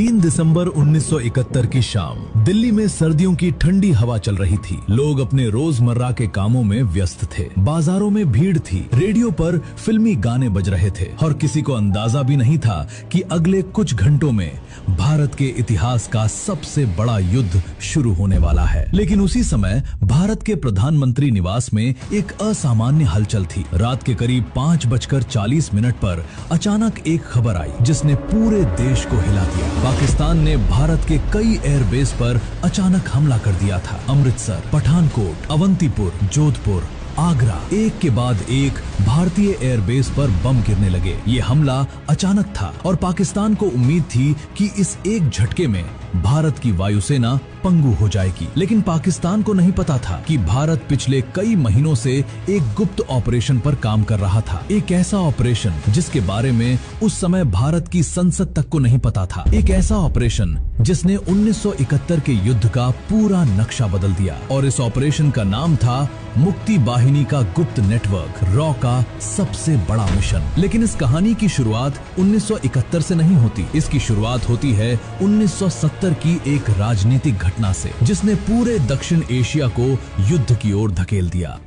3 दिसंबर 1971 की शाम दिल्ली में सर्दियों की ठंडी हवा चल रही थी। लोग अपने रोजमर्रा के कामों में व्यस्त थे। बाजारों में भीड़ थी, रेडियो पर फिल्मी गाने बज रहे थे और किसी को अंदाजा भी नहीं था कि अगले कुछ घंटों में भारत के इतिहास का सबसे बड़ा युद्ध शुरू होने वाला है। लेकिन उसी समय भारत के प्रधानमंत्री निवास में एक असामान्य हलचल थी। रात के करीब 5:40 पर अचानक एक खबर आई जिसने पूरे देश को हिला दिया। पाकिस्तान ने भारत के कई एयरबेस पर अचानक हमला कर दिया था। अमृतसर, पठानकोट, अवंतीपुर, जोधपुर, आगरा, एक के बाद एक भारतीय एयरबेस पर बम गिरने लगे। ये हमला अचानक था और पाकिस्तान को उम्मीद थी कि इस एक झटके में भारत की वायुसेना पंगु हो जाएगी। लेकिन पाकिस्तान को नहीं पता था कि भारत पिछले कई महीनों से एक गुप्त ऑपरेशन पर काम कर रहा था। एक ऐसा ऑपरेशन जिसके बारे में उस समय भारत की संसद तक को नहीं पता था। एक ऐसा ऑपरेशन जिसने 1971 के युद्ध का पूरा नक्शा बदल दिया। और इस ऑपरेशन का नाम था मुक्ति वाहिनी का गुप्त नेटवर्क, रॉ का सबसे बड़ा मिशन। लेकिन इस कहानी की शुरुआत 1971 से नहीं होती। इसकी शुरुआत होती है 1970 की एक राजनीतिक घटना से, जिसने पूरे दक्षिण एशिया को युद्ध की ओर धकेल दिया।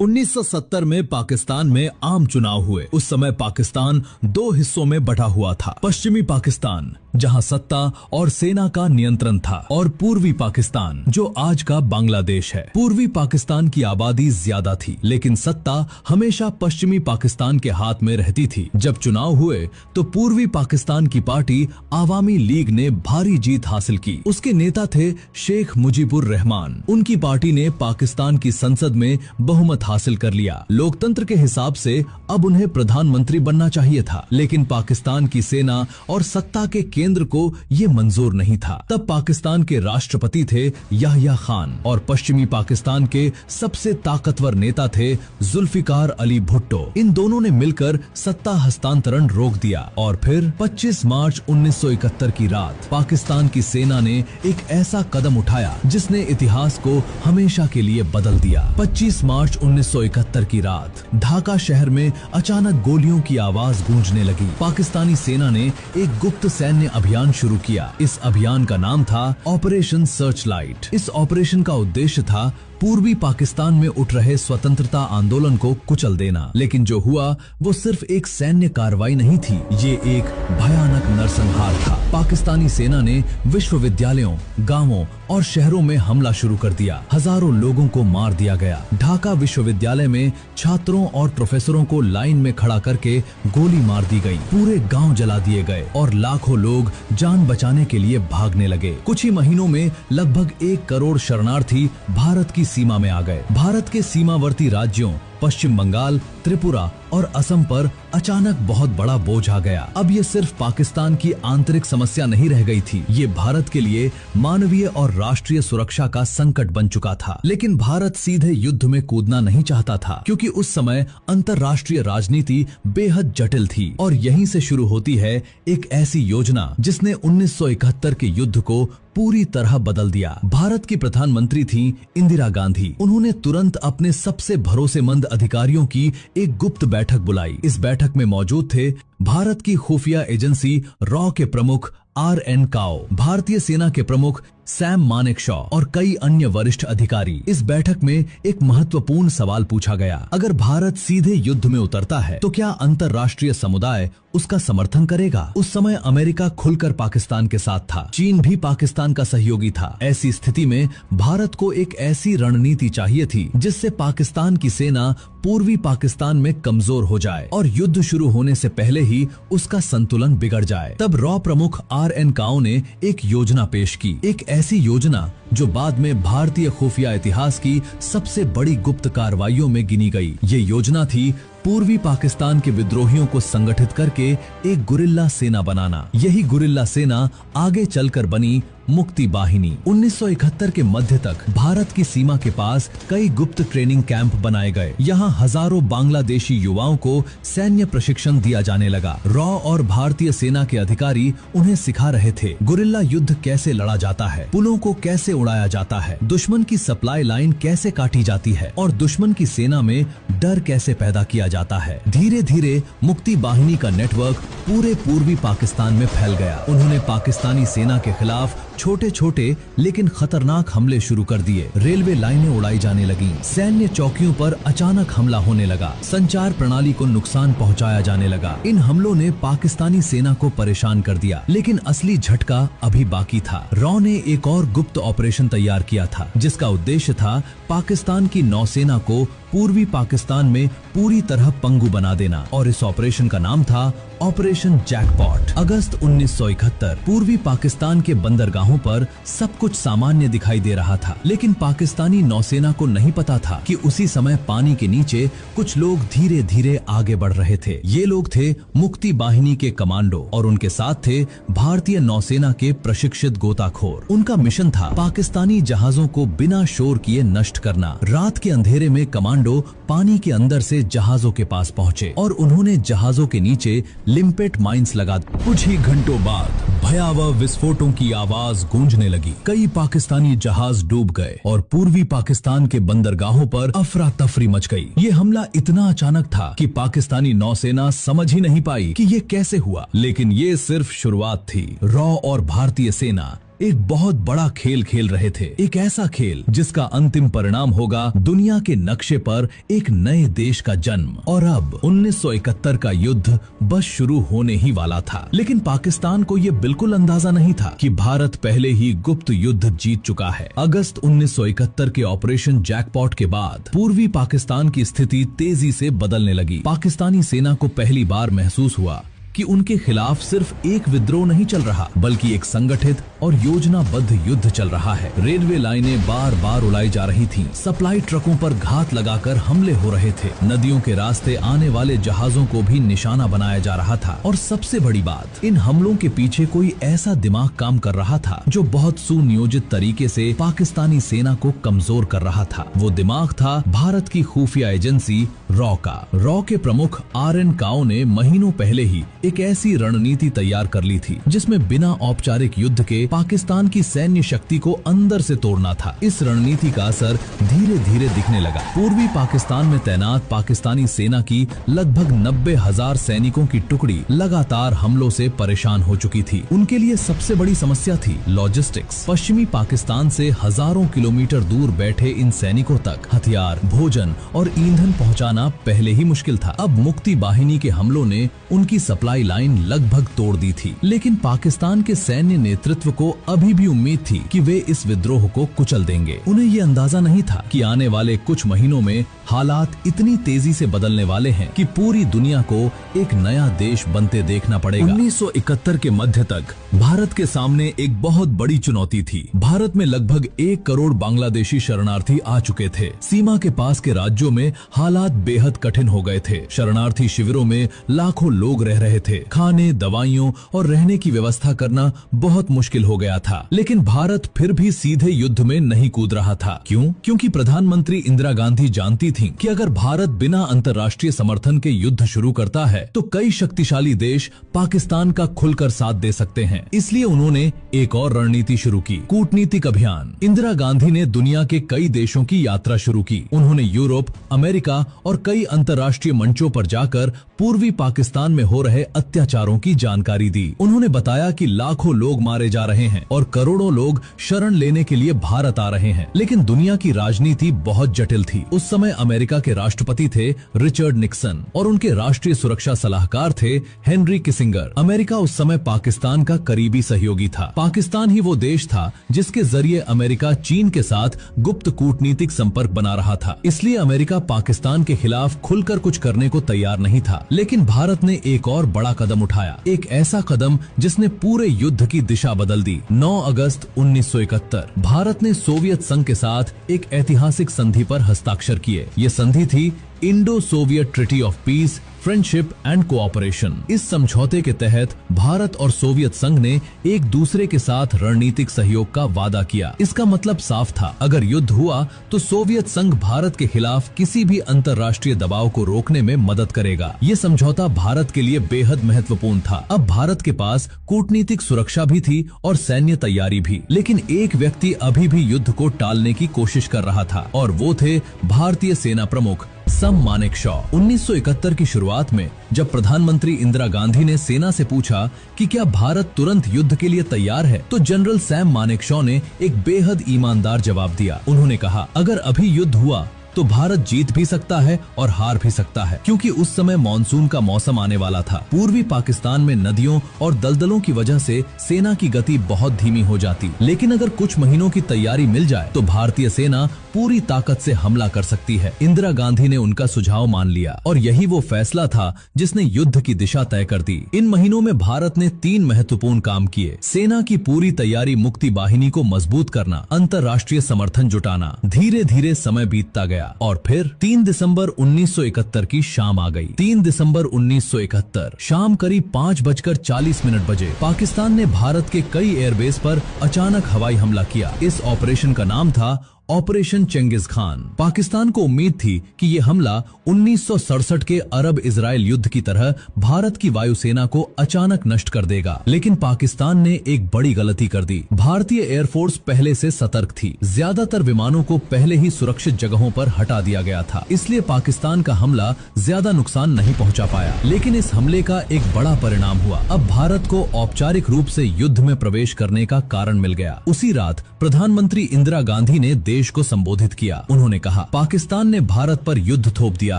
1970 में पाकिस्तान में आम चुनाव हुए। उस समय पाकिस्तान दो हिस्सों में बटा हुआ था। पश्चिमी पाकिस्तान जहां सत्ता और सेना का नियंत्रण था, और पूर्वी पाकिस्तान जो आज का बांग्लादेश है। पूर्वी पाकिस्तान की आबादी ज्यादा थी, लेकिन सत्ता हमेशा पश्चिमी पाकिस्तान के हाथ में रहती थी। जब चुनाव हुए तो पूर्वी पाकिस्तान की पार्टी आवामी लीग ने भारी जीत हासिल की। उसके नेता थे शेख मुजीबुर रहमान। उनकी पार्टी ने पाकिस्तान की संसद में बहुमत हासिल कर लिया। लोकतंत्र के हिसाब से अब उन्हें प्रधानमंत्री बनना चाहिए था, लेकिन पाकिस्तान की सेना और सत्ता के केंद्र को ये मंजूर नहीं था। तब पाकिस्तान के राष्ट्रपति थे याह्या खान और पश्चिमी पाकिस्तान के सबसे ताकतवर नेता थे जुल्फिकार अली भुट्टो। इन दोनों ने मिलकर सत्ता हस्तांतरण रोक दिया और फिर 25 मार्च 1971 की रात पाकिस्तान की सेना ने एक ऐसा कदम उठाया जिसने इतिहास को हमेशा के लिए बदल दिया। 25 मार्च 1971 की रात ढाका शहर में अचानक गोलियों की आवाज गूंजने लगी। पाकिस्तानी सेना ने एक गुप्त सैन्य अभियान शुरू किया। इस अभियान का नाम था ऑपरेशन सर्चलाइट। इस ऑपरेशन का उद्देश्य था पूर्वी पाकिस्तान में उठ रहे स्वतंत्रता आंदोलन को कुचल देना। लेकिन जो हुआ वो सिर्फ एक सैन्य कार्रवाई नहीं थी, ये एक भयानक नरसंहार था। पाकिस्तानी सेना ने विश्वविद्यालयों, गांवों और शहरों में हमला शुरू कर दिया। हजारों लोगों को मार दिया गया। ढाका विश्वविद्यालय में छात्रों और प्रोफेसरों को लाइन में खड़ा करके गोली मार दी गई। पूरे गांव जला दिए गए और लाखों लोग जान बचाने के लिए भागने लगे। कुछ ही महीनों में लगभग 1 करोड़ शरणार्थी भारत की सीमा में आ गए। भारत के सीमावर्ती राज्यों पश्चिम बंगाल, त्रिपुरा और असम पर अचानक बहुत बड़ा बोझ आ गया। अब ये सिर्फ पाकिस्तान की आंतरिक समस्या नहीं रह गई थी, ये भारत के लिए मानवीय और राष्ट्रीय सुरक्षा का संकट बन चुका था। लेकिन भारत सीधे युद्ध में कूदना नहीं चाहता था, क्योंकि उस समय अंतर्राष्ट्रीय राजनीति बेहद जटिल थी। और यहीं से शुरू होती है एक ऐसी योजना जिसने 1971 के युद्ध को पूरी तरह बदल दिया। भारत की प्रधानमंत्री थी इंदिरा गांधी। उन्होंने तुरंत अपने सबसे भरोसेमंद अधिकारियों की एक गुप्त बैठक बुलाई। इस बैठक में मौजूद थे भारत की खुफिया एजेंसी रॉ के प्रमुख RN काओ, भारतीय सेना के प्रमुख सैम मानेकशॉ और कई अन्य वरिष्ठ अधिकारी। इस बैठक में एक महत्वपूर्ण सवाल पूछा गया, अगर भारत सीधे युद्ध में उतरता है तो क्या अंतर्राष्ट्रीय समुदाय उसका समर्थन करेगा? उस समय अमेरिका खुलकर पाकिस्तान के साथ था, चीन भी पाकिस्तान का सहयोगी था। ऐसी स्थिति में भारत को एक ऐसी रणनीति चाहिए थी जिससे पाकिस्तान की सेना पूर्वी पाकिस्तान में कमजोर हो जाए और युद्ध शुरू होने से पहले ही उसका संतुलन बिगड़ जाए। तब रॉ प्रमुख RN काओ ने एक योजना पेश की, एक ऐसी योजना जो बाद में भारतीय खुफिया इतिहास की सबसे बड़ी गुप्त कार्रवाइयों में गिनी गई। ये योजना थी पूर्वी पाकिस्तान के विद्रोहियों को संगठित करके एक गुरिल्ला सेना बनाना। यही गुरिल्ला सेना आगे चलकर बनी मुक्ति वाहिनी। 1971 के मध्य तक भारत की सीमा के पास कई गुप्त ट्रेनिंग कैंप बनाए गए। यहाँ हजारों बांग्लादेशी युवाओं को सैन्य प्रशिक्षण दिया जाने लगा। रॉ और भारतीय सेना के अधिकारी उन्हें सिखा रहे थे गुरिल्ला युद्ध कैसे लड़ा जाता है, पुलों को कैसे उड़ाया जाता है, दुश्मन की सप्लाई लाइन कैसे काटी जाती है और दुश्मन की सेना में डर कैसे पैदा किया जाता है। धीरे धीरे मुक्ति वाहिनी का नेटवर्क पूरे पूर्वी पाकिस्तान में फैल गया। उन्होंने पाकिस्तानी सेना के खिलाफ छोटे छोटे लेकिन खतरनाक हमले शुरू कर दिए। रेलवे लाइनें उड़ाई जाने लगीं, सैन्य चौकियों पर अचानक हमला होने लगा, संचार प्रणाली को नुकसान पहुंचाया जाने लगा। इन हमलों ने पाकिस्तानी सेना को परेशान कर दिया, लेकिन असली झटका अभी बाकी था। रॉ ने एक और गुप्त ऑपरेशन तैयार किया था, जिसका उद्देश्य था पाकिस्तान की नौसेना को पूर्वी पाकिस्तान में पूरी तरह पंगु बना देना, और इस ऑपरेशन का नाम था ऑपरेशन जैकपॉट। अगस्त 1971 पूर्वी पाकिस्तान के बंदरगाहों पर सब कुछ सामान्य दिखाई दे रहा था, लेकिन पाकिस्तानी नौसेना को नहीं पता था कि उसी समय पानी के नीचे कुछ लोग धीरे धीरे आगे बढ़ रहे थे। ये लोग थे मुक्ति वाहिनी के कमांडो और उनके साथ थे भारतीय नौसेना के प्रशिक्षित गोताखोर। उनका मिशन था पाकिस्तानी जहाजों को बिना शोर किए नष्ट करना। रात के अंधेरे में कमांडो पानी के अंदर से जहाजों के पास पहुंचे और उन्होंने जहाजों के नीचे लिम्पेट माइंस लगा। कुछ ही घंटों बाद भयावह विस्फोटों की आवाज गूंजने लगी। कई पाकिस्तानी जहाज डूब गए और पूर्वी पाकिस्तान के बंदरगाहों पर अफरा तफरी मच गई। ये हमला इतना अचानक था कि पाकिस्तानी नौसेना समझ ही नहीं पाई कि ये कैसे हुआ। लेकिन ये सिर्फ शुरुआत थी। रॉ और भारतीय सेना एक बहुत बड़ा खेल खेल रहे थे, एक ऐसा खेल जिसका अंतिम परिणाम होगा दुनिया के नक्शे पर एक नए देश का जन्म। और अब 1971 का युद्ध बस शुरू होने ही वाला था, लेकिन पाकिस्तान को यह बिल्कुल अंदाजा नहीं था कि भारत पहले ही गुप्त युद्ध जीत चुका है। अगस्त 1971 के ऑपरेशन जैकपॉट के बाद पूर्वी पाकिस्तान की स्थिति तेजी से बदलने लगी। पाकिस्तानी सेना को पहली बार महसूस हुआ कि उनके खिलाफ सिर्फ एक विद्रोह नहीं चल रहा, बल्कि एक संगठित और योजनाबद्ध युद्ध चल रहा है। रेलवे लाइनें बार बार उड़ाई जा रही थीं, सप्लाई ट्रकों पर घात लगाकर हमले हो रहे थे, नदियों के रास्ते आने वाले जहाजों को भी निशाना बनाया जा रहा था। और सबसे बड़ी बात, इन हमलों के पीछे कोई ऐसा दिमाग काम कर रहा था जो बहुत सुनियोजित तरीके से पाकिस्तानी सेना को कमजोर कर रहा था। वो दिमाग था भारत की खुफिया एजेंसी रॉ का। रॉ के प्रमुख RN काओ ने महीनों पहले ही एक ऐसी रणनीति तैयार कर ली थी जिसमें बिना औपचारिक युद्ध के पाकिस्तान की सैन्य शक्ति को अंदर से तोड़ना था। इस रणनीति का असर धीरे धीरे दिखने लगा। पूर्वी पाकिस्तान में तैनात पाकिस्तानी सेना की लगभग 90,000 सैनिकों की टुकड़ी लगातार हमलों से परेशान हो चुकी थी। उनके लिए सबसे बड़ी समस्या थी लॉजिस्टिक्स। पश्चिमी पाकिस्तान से हजारों किलोमीटर दूर बैठे इन सैनिकों तक हथियार, भोजन और ईंधन पहुंचाना पहले ही मुश्किल था। अब मुक्ति वाहिनी के हमलों ने उनकी सप्लाई लाइन लगभग तोड़ दी थी, लेकिन पाकिस्तान के सैन्य नेतृत्व को अभी भी उम्मीद थी कि वे इस विद्रोह को कुचल देंगे। उन्हें ये अंदाजा नहीं था कि आने वाले कुछ महीनों में हालात इतनी तेजी से बदलने वाले हैं कि पूरी दुनिया को एक नया देश बनते देखना पड़ेगा। 1971 के मध्य तक भारत के सामने एक बहुत बड़ी चुनौती थी। भारत में लगभग 1 करोड़ बांग्लादेशी शरणार्थी आ चुके थे। सीमा के पास के राज्यों में हालात बेहद कठिन हो गए थे। शरणार्थी शिविरों में लाखों लोग रह रहे थे। खाने, दवाइयों और रहने की व्यवस्था करना बहुत मुश्किल हो गया था। लेकिन भारत फिर भी सीधे युद्ध में नहीं कूद रहा था। क्यों? क्योंकि प्रधानमंत्री इंदिरा गांधी जानती थीं कि अगर भारत बिना अंतर्राष्ट्रीय समर्थन के युद्ध शुरू करता है तो कई शक्तिशाली देश पाकिस्तान का खुलकर साथ दे सकते हैं। इसलिए उन्होंने एक और रणनीति शुरू की, कूटनीतिक अभियान। इंदिरा गांधी ने दुनिया के कई देशों की यात्रा शुरू की। उन्होंने यूरोप, अमेरिका और कई अंतर्राष्ट्रीय मंचों पर जाकर पूर्वी पाकिस्तान में हो रहे अत्याचारों की जानकारी दी। उन्होंने बताया कि लाखों लोग मारे जा रहे हैं और करोड़ों लोग शरण लेने के लिए भारत आ रहे हैं। लेकिन दुनिया की राजनीति बहुत जटिल थी। उस समय अमेरिका के राष्ट्रपति थे रिचर्ड निक्सन और उनके राष्ट्रीय सुरक्षा सलाहकार थे हेनरी किसिंगर। अमेरिका उस समय पाकिस्तान का करीबी सहयोगी था। पाकिस्तान ही वो देश था जिसके जरिए अमेरिका चीन के साथ गुप्त कूटनीतिक संपर्क बना रहा था। इसलिए अमेरिका पाकिस्तान के खिलाफ खुलकर कुछ करने को तैयार नहीं था। लेकिन भारत ने एक और बड़ा कदम उठाया, एक ऐसा कदम जिसने पूरे युद्ध की दिशा बदल दी। 9 अगस्त 1971 भारत ने सोवियत संघ के साथ एक ऐतिहासिक संधि पर हस्ताक्षर किए। ये संधि थी Indo Soviet treaty of peace friendship and cooperation. इस समझौते के तहत भारत और सोवियत संघ ने एक दूसरे के साथ रणनीतिक सहयोग का वादा किया। इसका मतलब साफ था, अगर युद्ध हुआ तो सोवियत संघ भारत के खिलाफ किसी भी अंतर्राष्ट्रीय दबाव को रोकने में मदद करेगा। ये समझौता भारत के लिए बेहद महत्वपूर्ण था। अब भारत के पास कूटनीतिक सुरक्षा भी थी और सैन्य तैयारी भी। लेकिन एक व्यक्ति अभी भी युद्ध को टालने की कोशिश कर रहा था और वो थे भारतीय सेना प्रमुख सम मानेकशॉ। 1971 की शुरुआत में जब प्रधानमंत्री इंदिरा गांधी ने सेना से पूछा कि क्या भारत तुरंत युद्ध के लिए तैयार है, तो जनरल सैम मानेकशॉ ने एक बेहद ईमानदार जवाब दिया। उन्होंने कहा, अगर अभी युद्ध हुआ तो भारत जीत भी सकता है और हार भी सकता है, क्योंकि उस समय मानसून का मौसम आने वाला था। पूर्वी पाकिस्तान में नदियों और दलदलों की वजह से सेना की गति बहुत धीमी हो जाती, लेकिन अगर कुछ महीनों की तैयारी मिल जाए तो भारतीय सेना पूरी ताकत से हमला कर सकती है। इंदिरा गांधी ने उनका सुझाव मान लिया और यही वो फैसला था जिसने युद्ध की दिशा तय कर दी। इन महीनों में भारत ने 3 महत्वपूर्ण काम किए। सेना की पूरी तैयारी, मुक्ति वाहिनी को मजबूत करना, अंतर्राष्ट्रीय समर्थन जुटाना। धीरे धीरे समय बीतता गया और फिर 3 दिसंबर 1971 की शाम आ गई। 3 दिसंबर 1971 शाम करीब 5:40 बजे पाकिस्तान ने भारत के कई एयरबेस पर अचानक हवाई हमला किया। इस ऑपरेशन का नाम था ऑपरेशन चेंगिस खान। पाकिस्तान को उम्मीद थी कि ये हमला 1967 के अरब इजराइल युद्ध की तरह भारत की वायुसेना को अचानक नष्ट कर देगा, लेकिन पाकिस्तान ने एक बड़ी गलती कर दी। भारतीय एयरफोर्स पहले से सतर्क थी। ज्यादातर विमानों को पहले ही सुरक्षित जगहों पर हटा दिया गया था, इसलिए पाकिस्तान का हमला ज्यादा नुकसान नहीं पहुंचा पाया। लेकिन इस हमले का एक बड़ा परिणाम हुआ। अब भारत को औपचारिक रूप से युद्ध में प्रवेश करने का कारण मिल गया। उसी रात प्रधानमंत्री इंदिरा गांधी ने देश को संबोधित किया। उन्होंने कहा, पाकिस्तान ने भारत पर युद्ध थोप दिया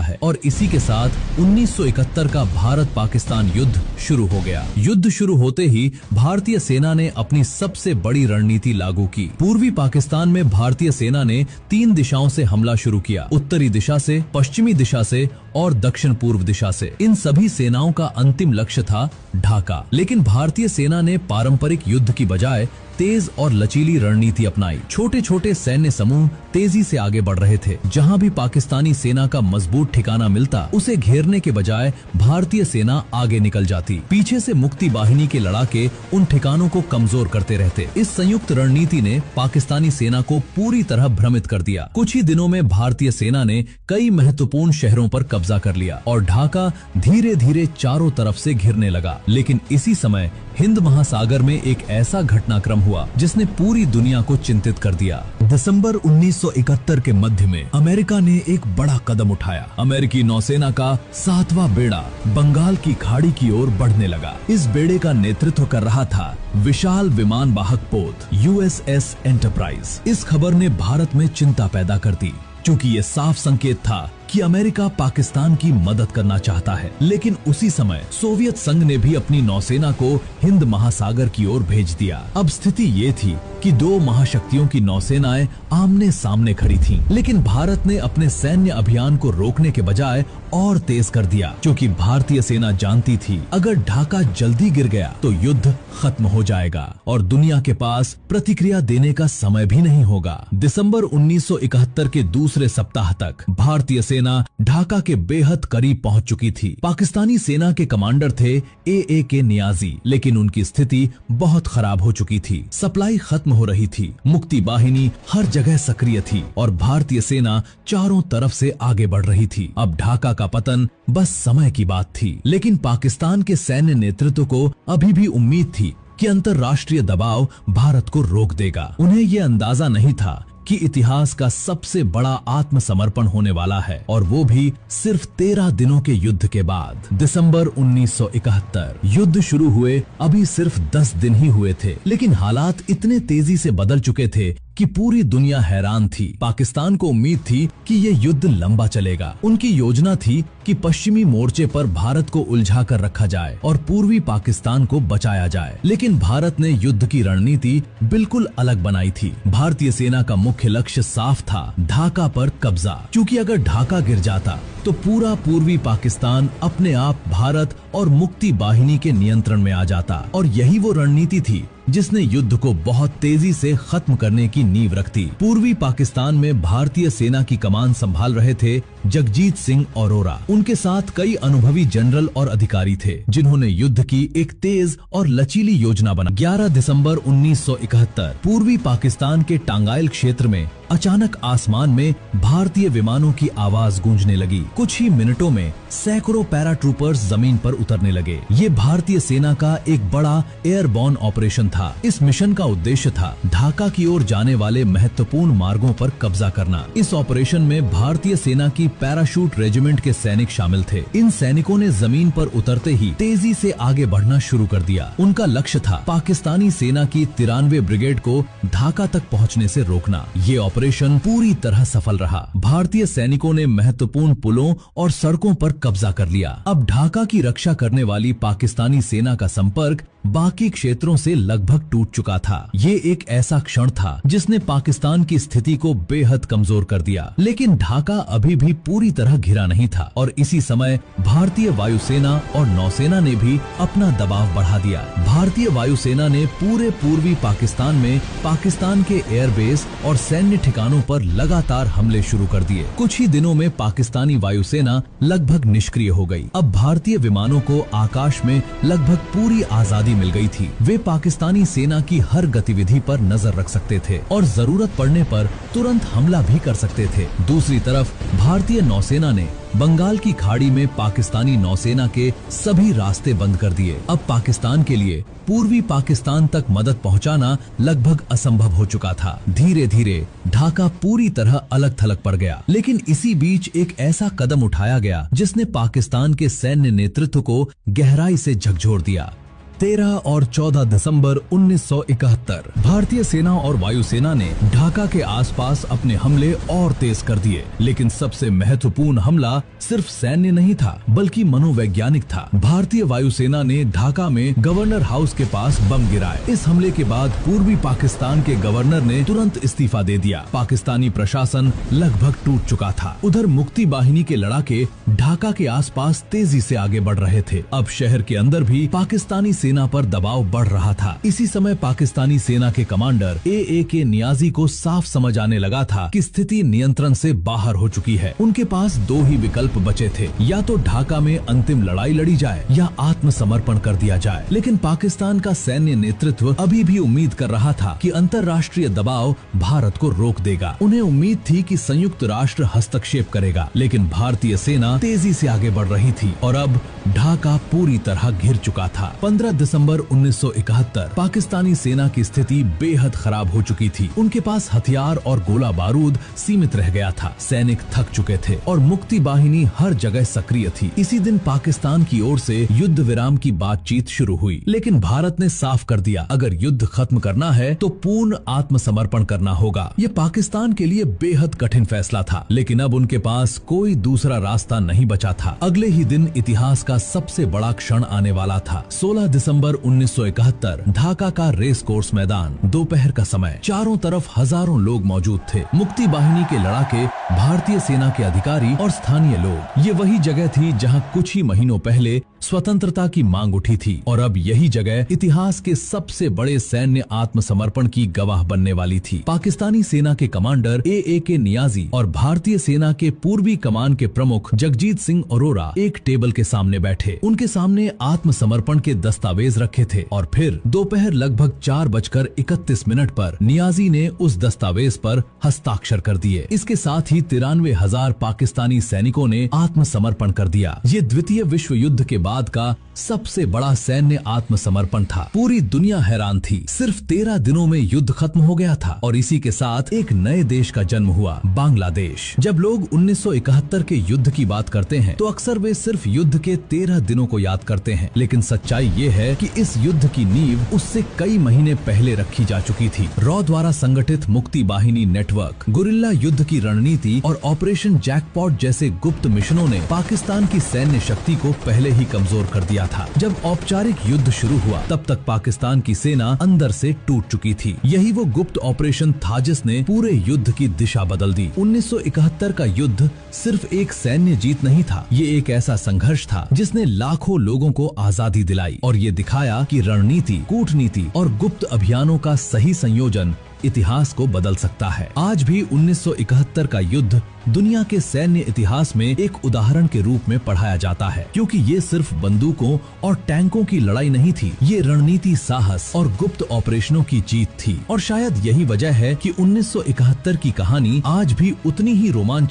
है और इसी के साथ 1971 का भारत पाकिस्तान युद्ध शुरू हो गया। युद्ध शुरू होते ही भारतीय सेना ने अपनी सबसे बड़ी रणनीति लागू की। पूर्वी पाकिस्तान में भारतीय सेना ने 3 दिशाओं से हमला शुरू किया, उत्तरी दिशा से, पश्चिमी दिशा से और दक्षिण पूर्व दिशा से। इन सभी सेनाओं का अंतिम लक्ष्य था ढाका। लेकिन भारतीय सेना ने पारंपरिक युद्ध की बजाय तेज और लचीली रणनीति अपनाई। छोटे छोटे सैन्य समूह तेजी से आगे बढ़ रहे थे। जहां भी पाकिस्तानी सेना का मजबूत ठिकाना मिलता, उसे घेरने के बजाय भारतीय सेना आगे निकल जाती। पीछे से मुक्ति वाहिनी के लड़ाके उन ठिकानों को कमजोर करते रहते। इस संयुक्त रणनीति ने पाकिस्तानी सेना को पूरी तरह भ्रमित कर दिया। कुछ ही दिनों में भारतीय सेना ने कई महत्वपूर्ण शहरों पर कब्जा कर लिया और ढाका धीरे धीरे चारों तरफ से घिरने लगा। लेकिन इसी समय हिंद महासागर में एक ऐसा घटनाक्रम हुआ जिसने पूरी दुनिया को चिंतित कर दिया। दिसंबर 1971 के मध्य में अमेरिका ने एक बड़ा कदम उठाया। अमेरिकी नौसेना का 7वां बेड़ा बंगाल की खाड़ी की ओर बढ़ने लगा। इस बेड़े का नेतृत्व कर रहा था विशाल विमान वाहक पोत USS एंटरप्राइज। इस खबर ने भारत में चिंता पैदा कर दी, क्योंकि ये साफ संकेत था कि अमेरिका पाकिस्तान की मदद करना चाहता है। लेकिन उसी समय सोवियत संघ ने भी अपनी नौसेना को हिंद महासागर की ओर भेज दिया। अब स्थिति ये थी कि 2 महाशक्तियों की नौसेनाएं आमने सामने खड़ी थीं। लेकिन भारत ने अपने सैन्य अभियान को रोकने के बजाय और तेज कर दिया, क्योंकि भारतीय सेना जानती थी अगर ढाका जल्दी गिर गया तो युद्ध खत्म हो जाएगा और दुनिया के पास प्रतिक्रिया देने का समय भी नहीं होगा। दिसंबर 1971 के दूसरे सप्ताह तक भारतीय सेना ढाका के बेहद करीब पहुंच चुकी थी। पाकिस्तानी सेना के कमांडर थे AAK नियाजी, लेकिन उनकी स्थिति बहुत खराब हो चुकी थी। सप्लाई खत्म हो रही थी, मुक्ति वाहिनी हर जगह सक्रिय थी और भारतीय सेना चारों तरफ से आगे बढ़ रही थी। अब ढाका का पतन बस समय की बात थी। लेकिन पाकिस्तान के सैन्य नेतृत्व को अभी भी उम्मीद थी कि अंतर्राष्ट्रीय दबाव भारत को रोक देगा। उन्हें ये अंदाजा नहीं था कि इतिहास का सबसे बड़ा आत्मसमर्पण होने वाला है, और वो भी सिर्फ 13 दिनों के युद्ध के बाद। दिसंबर 1971 युद्ध शुरू हुए अभी सिर्फ 10 दिन ही हुए थे, लेकिन हालात इतने तेजी से बदल चुके थे कि पूरी दुनिया हैरान थी। पाकिस्तान को उम्मीद थी कि ये युद्ध लंबा चलेगा। उनकी योजना थी कि पश्चिमी मोर्चे पर भारत को उलझा कर रखा जाए और पूर्वी पाकिस्तान को बचाया जाए। लेकिन भारत ने युद्ध की रणनीति बिल्कुल अलग बनाई थी। भारतीय सेना का मुख्य लक्ष्य साफ था, ढाका पर कब्जा। क्योंकि अगर ढाका गिर जाता तो पूरा पूर्वी पाकिस्तान अपने आप भारत और मुक्ति बाहिनी के नियंत्रण में आ जाता। और यही वो रणनीति थी जिसने युद्ध को बहुत तेजी से खत्म करने की नींव रख दी। पूर्वी पाकिस्तान में भारतीय सेना की कमान संभाल रहे थे जगजीत सिंह अरोरा। उनके साथ कई अनुभवी जनरल और अधिकारी थे जिन्होंने युद्ध की एक तेज और लचीली योजना बना। 11 दिसंबर 1971 पूर्वी पाकिस्तान के टांगाइल क्षेत्र में अचानक आसमान में भारतीय विमानों की आवाज गूंजने लगी। कुछ ही मिनटों में सैकड़ों पैराट्रूपर्स जमीन पर उतरने लगे। ये भारतीय सेना का एक बड़ा एयरबॉर्न ऑपरेशन था। इस मिशन का उद्देश्य था ढाका की ओर जाने वाले महत्वपूर्ण मार्गों पर कब्जा करना। इस ऑपरेशन में भारतीय सेना की पैराशूट रेजिमेंट के सैनिक शामिल थे। इन सैनिकों ने जमीन पर उतरते ही तेजी से आगे बढ़ना शुरू कर दिया। उनका लक्ष्य था पाकिस्तानी सेना की 93 ब्रिगेड को ढाका तक पहुंचने से रोकना। ये ऑपरेशन पूरी तरह सफल रहा। भारतीय सैनिकों ने महत्वपूर्ण पुलों और सड़कों पर कब्जा कर लिया। अब ढाका की रक्षा करने वाली पाकिस्तानी सेना का संपर्क बाकी क्षेत्रों से लगभग टूट चुका था। ये एक ऐसा क्षण था जिसने पाकिस्तान की स्थिति को बेहद कमजोर कर दिया। लेकिन ढाका अभी भी पूरी तरह घिरा नहीं था और इसी समय भारतीय वायुसेना और नौसेना ने भी अपना दबाव बढ़ा दिया। भारतीय वायुसेना ने पूरे पूर्वी पाकिस्तान में पाकिस्तान के एयरबेस और सैन्य ठिकानों पर लगातार हमले शुरू कर दिए। कुछ ही दिनों में पाकिस्तानी वायुसेना लगभग निष्क्रिय हो गई। अब भारतीय विमानों को आकाश में लगभग पूरी आजादी मिल गई थी। वे पाकिस्तानी सेना की हर गतिविधि पर नजर रख सकते थे और जरूरत पड़ने पर तुरंत हमला भी कर सकते थे। दूसरी तरफ भारतीय नौसेना ने बंगाल की खाड़ी में पाकिस्तानी नौसेना के सभी रास्ते बंद कर दिए। अब पाकिस्तान के लिए पूर्वी पाकिस्तान तक मदद पहुंचाना लगभग असंभव हो चुका था। धीरे धीरे ढाका पूरी तरह अलग थलग पड़ गया। लेकिन इसी बीच एक ऐसा कदम उठाया गया जिसने पाकिस्तान के सैन्य नेतृत्व को गहराई से झकझोर दिया। 13 और 14 दिसंबर 1971 भारतीय सेना और वायुसेना ने ढाका के आसपास अपने हमले और तेज कर दिए। लेकिन सबसे महत्वपूर्ण हमला सिर्फ सैन्य नहीं था बल्कि मनोवैज्ञानिक था। भारतीय वायुसेना ने ढाका में गवर्नर हाउस के पास बम गिराए। इस हमले के बाद पूर्वी पाकिस्तान के गवर्नर ने तुरंत इस्तीफा दे दिया। पाकिस्तानी प्रशासन लगभग टूट चुका था। उधर मुक्ति बाहिनी के लड़ाके ढाका के आसपास तेजी से आगे बढ़ रहे थे। अब शहर के अंदर भी पाकिस्तानी सेना पर दबाव बढ़ रहा था। इसी समय पाकिस्तानी सेना के कमांडर ए.के. नियाजी को साफ समझ आने लगा था कि स्थिति नियंत्रण से बाहर हो चुकी है। उनके पास दो ही विकल्प बचे थे, या तो ढाका में अंतिम लड़ाई लड़ी जाए या आत्मसमर्पण कर दिया जाए। लेकिन पाकिस्तान का सैन्य नेतृत्व अभी भी उम्मीद कर रहा था कि अंतर्राष्ट्रीय दबाव भारत को रोक देगा। उन्हें उम्मीद थी कि संयुक्त राष्ट्र हस्तक्षेप करेगा। लेकिन भारतीय सेना तेजी से आगे बढ़ रही थी और अब ढाका पूरी तरह घिर चुका था। 15 दिसंबर 1971 पाकिस्तानी सेना की स्थिति बेहद खराब हो चुकी थी। उनके पास हथियार और गोला बारूद सीमित रह गया था। सैनिक थक चुके थे और मुक्ति बाहिनी हर जगह सक्रिय थी। इसी दिन पाकिस्तान की ओर से युद्ध विराम की बातचीत शुरू हुई। लेकिन भारत ने साफ कर दिया, अगर युद्ध खत्म करना है तो पूर्ण आत्मसमर्पण करना होगा। ये पाकिस्तान के लिए बेहद कठिन फैसला था, लेकिन अब उनके पास कोई दूसरा रास्ता नहीं बचा था। अगले ही दिन इतिहास का सबसे बड़ा क्षण आने वाला था। 16 दिसंबर 1971 ढाका का रेस कोर्स मैदान, दोपहर का समय। चारों तरफ हजारों लोग मौजूद थे। मुक्ति बाहिनी के लड़ाके, भारतीय सेना के अधिकारी और स्थानीय लोग। ये वही जगह थी जहां कुछ ही महीनों पहले स्वतंत्रता की मांग उठी थी और अब यही जगह इतिहास के सबसे बड़े सैन्य आत्मसमर्पण की गवाह बनने वाली थी। पाकिस्तानी सेना के कमांडर ए.के. नियाजी और भारतीय सेना के पूर्वी कमान के प्रमुख जगजीत सिंह अरोरा एक टेबल के सामने बैठे। उनके सामने आत्मसमर्पण के दस्तावेज रखे थे और फिर दोपहर लगभग 4:31 पर नियाजी ने उस दस्तावेज पर हस्ताक्षर कर दिए। इसके साथ ही 93,000 पाकिस्तानी सैनिकों ने आत्मसमर्पण कर दिया। ये द्वितीय विश्व युद्ध के बाद का सबसे बड़ा सैन्य आत्मसमर्पण था। पूरी दुनिया हैरान थी। सिर्फ 13 दिनों में युद्ध खत्म हो गया था और इसी के साथ एक नए देश का जन्म हुआ, बांग्लादेश। जब लोग 1971 के युद्ध की बात करते हैं तो अक्सर वे सिर्फ युद्ध के 13 दिनों को याद करते हैं, लेकिन सच्चाई ये है कि इस युद्ध की नींव उससे कई महीने पहले रखी जा चुकी थी। रॉ द्वारा संगठित मुक्ति बाहिनी नेटवर्क, गुरिल्ला युद्ध की रणनीति और ऑपरेशन जैकपॉट जैसे गुप्त मिशनों ने पाकिस्तान की सैन्य शक्ति को पहले ही कमजोर कर दिया गया था। जब औपचारिक युद्ध शुरू हुआ तब तक पाकिस्तान की सेना अंदर से टूट चुकी थी। यही वो गुप्त ऑपरेशन था जिसने पूरे युद्ध की दिशा बदल दी। 1971 का युद्ध सिर्फ एक सैन्य जीत नहीं था, ये एक ऐसा संघर्ष था जिसने लाखों लोगों को आजादी दिलाई और ये दिखाया कि रणनीति, कूटनीति और गुप्त अभियानों का सही संयोजन इतिहास को बदल सकता है। आज भी 1971 का युद्ध दुनिया के सैन्य इतिहास में एक उदाहरण के रूप में पढ़ाया जाता है, क्योंकि ये सिर्फ बंदूकों और टैंकों की लड़ाई नहीं थी, ये रणनीति, साहस और गुप्त ऑपरेशनों की जीत थी। और शायद यही वजह है कि 1971 की कहानी आज भी उतनी ही रोमांचक